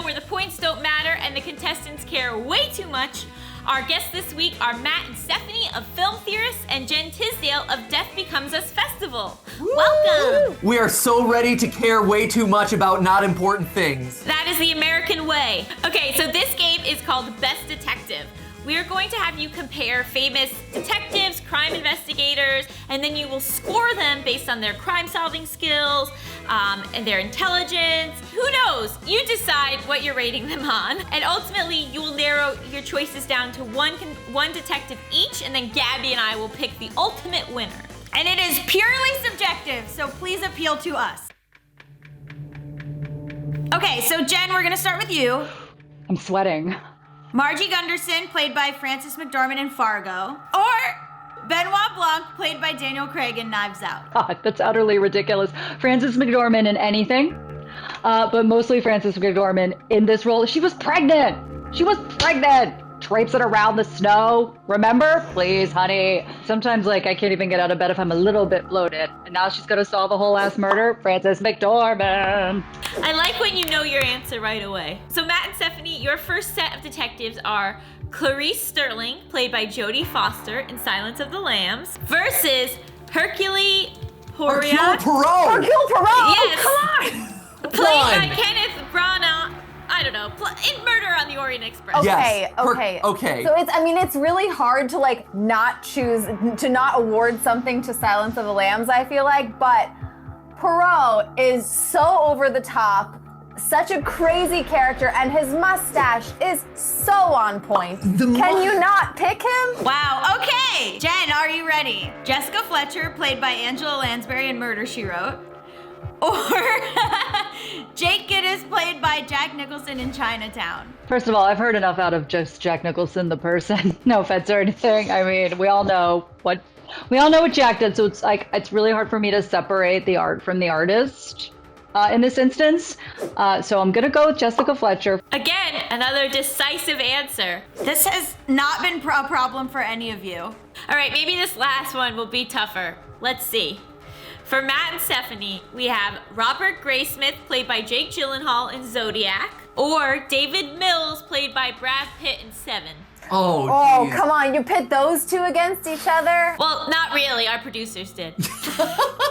show where the points don't matter and the contestants care way too much. Our guests this week are Matt and Stephanie of Film Theorists and Jenn Tisdale of Death Becomes Us Festival. Woo! Welcome! We are so ready to care way too much about not important things. That is the American way. Okay, so this game is called Best Detective. We are going to have you compare famous detectives, crime investigators, and then you will score them based on their crime-solving skills and their intelligence. Who knows? You decide what you're rating them on. And ultimately, you will narrow your choices down to one detective each, and then Gaby and I will pick the ultimate winner. And it is purely subjective, so please appeal to us. Okay, so Jenn, we're gonna start with you. I'm sweating. Margie Gunderson, played by Frances McDormand in Fargo, or Benoit Blanc, played by Daniel Craig in Knives Out. God, that's utterly ridiculous. Frances McDormand in anything, but mostly Frances McDormand in this role. She was pregnant. She was pregnant. Traipsing around the snow. Remember? Please, honey. Sometimes, I can't even get out of bed if I'm a little bit bloated. And now she's gonna solve a whole ass murder. Frances McDormand. I like when you know your answer right away. So Matt and Stephanie, your first set of detectives are Clarice Sterling, played by Jodie Foster in Silence of the Lambs, versus Hercule Poirot. Hercule Poirot! Hercule Poirot! Yes. Come on! Played by Kenneth Branagh. I don't know, in Murder on the Orient Express. Okay, Yes. okay. So it's really hard to not choose, to not award something to Silence of the Lambs, I feel like, but Poirot is so over the top, such a crazy character, and his mustache is so on point. Can you not pick him? Wow, okay. Jenn, are you ready? Jessica Fletcher, played by Angela Lansbury in Murder, She Wrote. Or Jake Gittes, played by Jack Nicholson in Chinatown. First of all, I've heard enough out of just Jack Nicholson, the person. No offense or anything. I mean, we all know what Jack did, so it's really hard for me to separate the art from the artist in this instance. So I'm gonna go with Jessica Fletcher. Again, another decisive answer. This has not been a problem for any of you. All right, maybe this last one will be tougher. Let's see. For Matt and Stephanie, we have Robert Graysmith, played by Jake Gyllenhaal in Zodiac, or David Mills, played by Brad Pitt in Seven. Oh, geez. come on, you pit those two against each other? Well, not really, our producers did.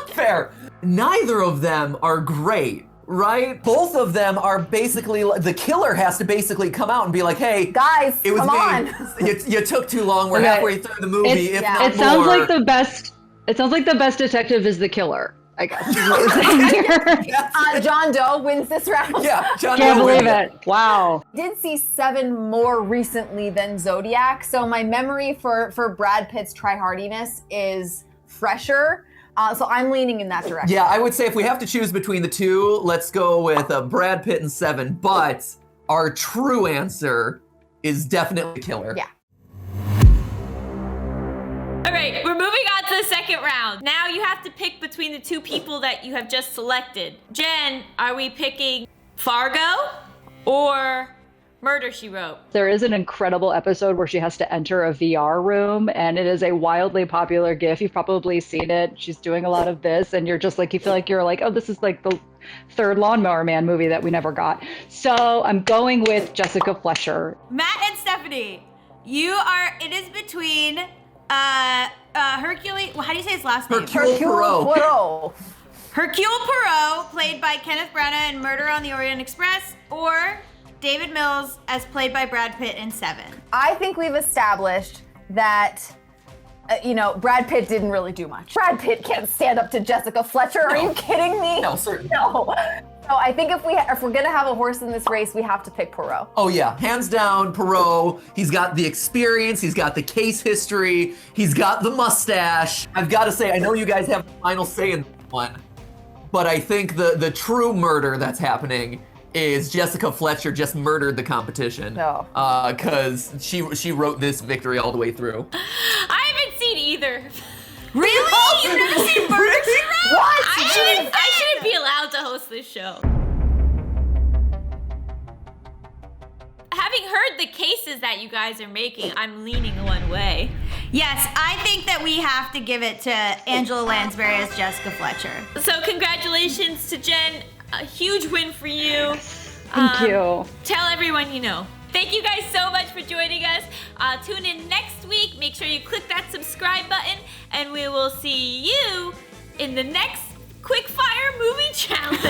Fair. Neither of them are great, right? Both of them are basically, the killer has to basically come out and be like, hey, guys, it was come me. on. You took too long. We're Okay. halfway through the movie, if not more. It sounds like the best detective is the killer, I guess. Is what we're saying here. John Doe wins this round. Yeah, John Can't Doe believe wins. it. Wow. Did see Seven more recently than Zodiac, so my memory for Brad Pitt's tryhardiness is fresher. So I'm leaning in that direction. Yeah, I would say if we have to choose between the two, let's go with Brad Pitt and Seven. But our true answer is definitely Killer. Yeah. All right, we're moving on to the second round. Now you have to pick between the two people that you have just selected. Jenn, are we picking Fargo or Murder, She Wrote? There is an incredible episode where she has to enter a VR room, and it is a wildly popular GIF. You've probably seen it. She's doing a lot of this, and you feel like you're like, oh, this is like the third Lawnmower Man movie that we never got. So I'm going with Jessica Fletcher. Matt and Stephanie, it is between Hercule, how do you say his last name? Hercule Poirot. Hercule Poirot, played by Kenneth Branagh in Murder on the Orient Express, or David Mills, as played by Brad Pitt in Seven. I think we've established that, Brad Pitt didn't really do much. Brad Pitt can't stand up to Jessica Fletcher. Are you kidding me? No, certainly. No. So I think if we're gonna have a horse in this race, we have to pick Poirot. Oh yeah, hands down, Poirot. He's got the experience, he's got the case history, he's got the mustache. I've got to say, I know you guys have the final say in this one, but I think the true murder that's happening is Jessica Fletcher just murdered the competition. No. Because she wrote this victory all the way through. I haven't seen either. Really? You've never seen Murder, She Wrote? What? I shouldn't be allowed to host this show. Having heard the cases that you guys are making, I'm leaning one way. Yes, I think that we have to give it to Angela Lansbury as Jessica Fletcher. So congratulations to Jenn. A huge win for you. Thank you. Tell everyone you know. Thank you guys so much for joining us. Tune in next week. Make sure you click that subscribe button, and we will see you in the next Quickfire Movie Challenge.